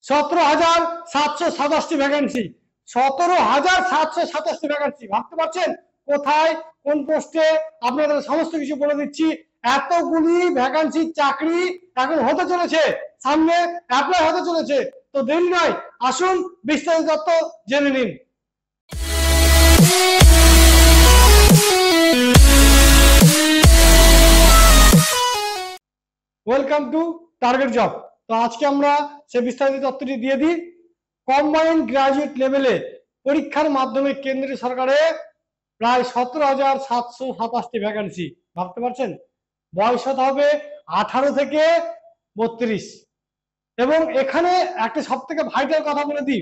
17,727টি vacancy, 17,727টি vacancy. ভাবতে পারছেন কোথায় কোন পোস্টে? আপনাদের সমস্ত কিছু বলে দিচ্ছি। এতগুলি ভ্যাকেন্সি চাকরি এখন হতে চলেছে, সামনে অ্যাপ্লাই হতে চলেছে। তো দেরি নয়, আসুন বিস্তারিত তথ্য জেনে নিন। Welcome to target job. তো আজকে আমরা সে বিস্তারিত তথ্যটি দিয়ে দিই। কম্বাইন্ড গ্রাজুয়েট লেভেলে পরীক্ষার মাধ্যমে কেন্দ্রীয় সরকারে প্রায় 17,727টি ভ্যাকেন্সি। ভাবতে পারছেন? বয়স হতে হবে 18 থেকে 32। এবং এখানে একটা সব থেকে ভাইটাল কথা বলে দিই,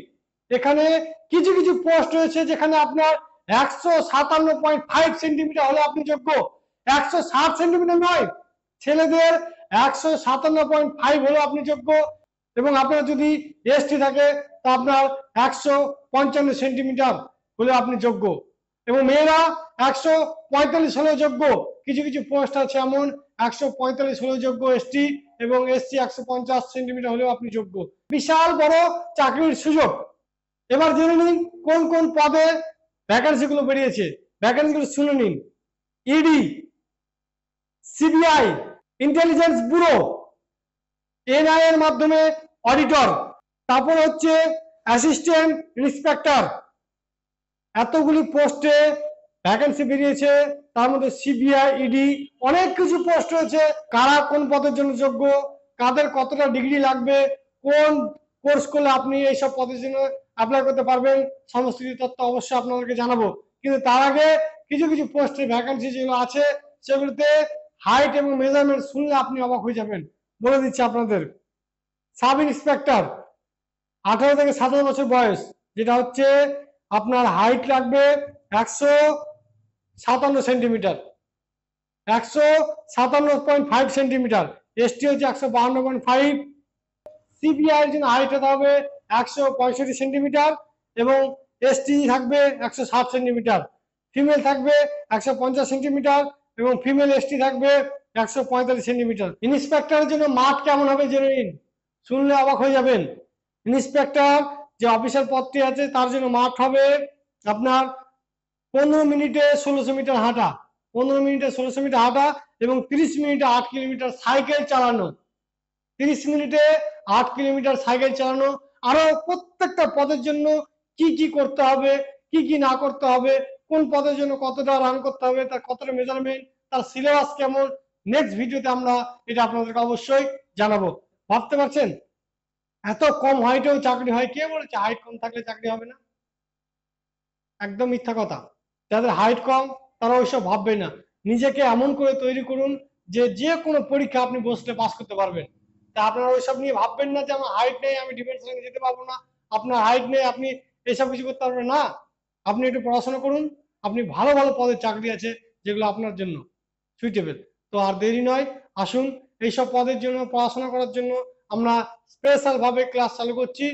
এখানে কিছু কিছু পোস্ট রয়েছে যেখানে আপনার 157.5 সেন্টিমিটার হলে আপনি যোগ্য, 160 সেন্টিমিটার নয়, ছেলেদের 157.5 হলে আপনি যোগ্য। এবং আপনার যদি এসটি থাকে তা আপনার 155 সেন্টিমিটার হলে আপনি যোগ্য, এবং মেয়েরা 145 হলে যোগ্য। কিছু কিছু পোস্ট আছে এমন 145 হলে যোগ্য এসটি, এবং এসসি 150 সেন্টিমিটার হলেও আপনি যোগ্য। বিশাল বড় চাকরির সুযোগ। এবার জেনে নিন কোন কোন পদে ভ্যাকেন্সি গুলো বেরিয়েছে। ভ্যাকেন্সি গুলো শুনে নিন। ED, CBI, intelligence bureau, NI এর মাধ্যমে অডিটর, তারপর হচ্ছে অ্যাসিস্ট্যান্ট ইন্সপেক্টর। এতগুলি পোস্টে ভ্যাকেন্সি বেরিয়েছে, তার মধ্যে সিবিআই, ইডি, অনেক কিছু পোস্ট রয়েছে। কারা কোন পদের জন্য যোগ্য, কাদের কতটা ডিগ্রি লাগবে, কোন কোর্স করলে আপনি এইসব পদের জন্য অ্যাপ্লাই করতে পারবেন, সমস্ত কিছু তথ্য অবশ্যই আপনাদেরকে জানাবো। কিন্তু তার আগে কিছু কিছু পোস্টের ভ্যাকেন্সি যেগুলো আছে সেগুলোতে হাইট এবং মেজারমেন্ট শুনলে আপনি অবাক হয়ে যাবেন। বলে দিচ্ছি আপনাদের। সাব ইন্সপেক্টর, 18 থেকে 17 বছর বয়স, যেটা হচ্ছে আপনার হাইট লাগবে 157 সেন্টিমিটার, 157.5 সেন্টিমিটার। এসটি হচ্ছে 152.5। সিবিআই এর জন্য হাইট হতে হবে 165 সেন্টিমিটার, এবং এসটি থাকবে 160 সেন্টিমিটার। ফিমেল থাকবে 150 সেন্টিমিটার, এবং ফিমেল এসটি থাকবে 145 সেন্টিমিটার। ইন্সপেক্টরের জন্য মাঠ কেমন হবে জেনে নিন, শুনলে অবাক হয়ে যাবেন। ইন্সপেক্টর যে অফিসার পদটি আছে তার জন্য মাঠ হবে আপনার 15 মিনিটে 1600 মিটার হাঁটা, 15 মিনিটে 1600 মিটার হাঁটা, এবং 30 মিনিটে 8 কিলোমিটার সাইকেল চালানো, 30 মিনিটে 8 কিলোমিটার সাইকেল চালানো। আরো প্রত্যেকটা পদের জন্য কি কি করতে হবে, কি কি না করতে হবে, কোন পদের জন্য কতটা রান করতে হবে, তার কতটা মেজারমেন্ট, তার সিলেবাস কেমন, নেক্সট ভিডিওতে আমরা এটা আপনাদেরকে অবশ্যই জানাবো। ভাবতে পারছেন এত কম হাইটেও চাকরি হয়? কে বলেছে হাইট কম থাকলে চাকরি হবে না? একদম মিথ্যা কথা। যাদের হাইট কম তারা ওইসব ভাববে না। নিজেকে এমন করে তৈরি করুন যে যে কোনো পরীক্ষা আপনি বসলে পাস করতে পারবেন। তা আপনারা ওইসব নিয়ে ভাববেন না যে আমার হাইট নেই, আমি ডিফেন্স লাইনে যেতে পারবো না। আপনার হাইট নেই, আপনি এইসব কিছু করতে পারবেন না। আপনি একটু পড়াশোনা করুন, আপনি ভালো ভালো পদের চাকরি আছে যেগুলো আপনার জন্য সুইটেবল। তো আর দেরি নয়, আসুন এইসব পদের জন্য পড়াশোনা করার জন্য আমরা স্পেশাল ভাবে ক্লাস চালু করছি।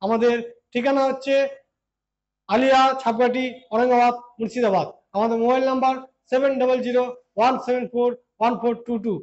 আমাদের ঠিকানা হচ্ছে আলিয়া ছাপগাটি, औरंगाबाद, मुर्शिदाबाद। আমাদের মোবাইল নাম্বার 7001741422।